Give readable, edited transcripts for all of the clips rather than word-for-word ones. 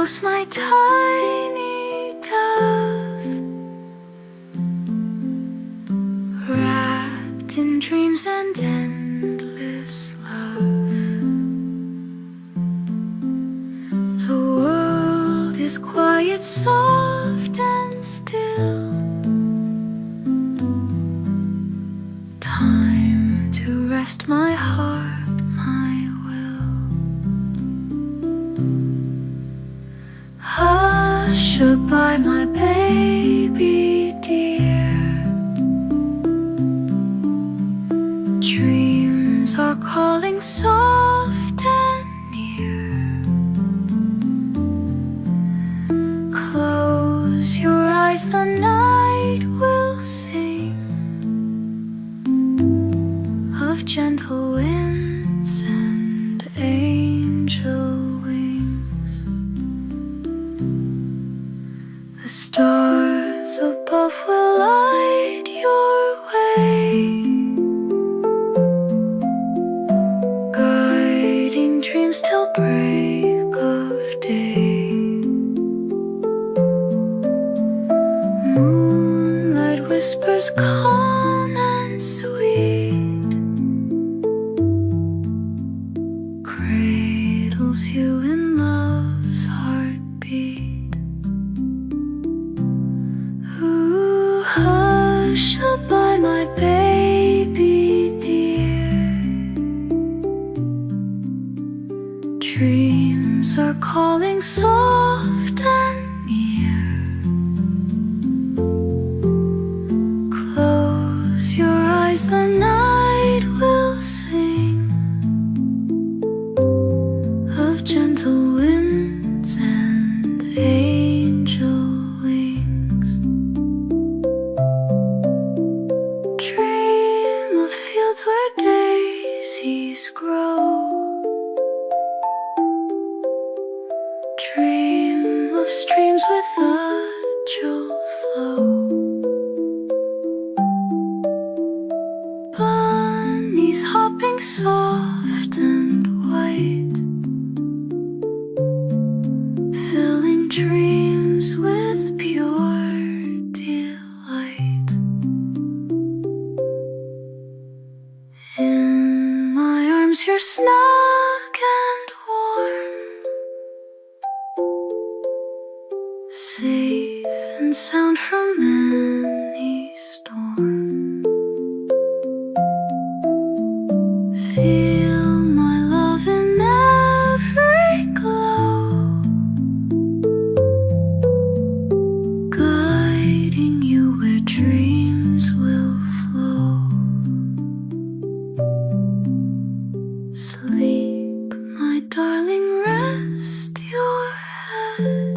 close, my tiny dove, wrapped in dreams and endless love. The world is quiet, soft and still. Time to rest my heart, my will. Hush by my baby dear. Dreams are calling soft and near. Close your eyes, the night will sing of gentle winds and angel wings. The stars above will light your way, guiding dreams till break of day. Moonlight whispers calm and sweet, cradles you in love's heartbeat. Ooh, hush by my baby dear. Dreams are calling soft and near. Close your eyes, the night will sing of gentle winds and angel wings. Dream of fields where daisies grow. Dream of streams with a gentle flow. Bunnies hopping soft and white, filling dreams with pure delight. In my arms you're snug and warm, safe and sound from any storm. Feel my love in every glow, guiding you where dreams will flow. Sleep, my darling, rest your head.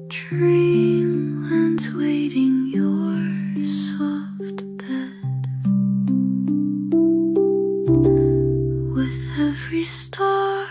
Dreamland's waiting your soft bed. With every star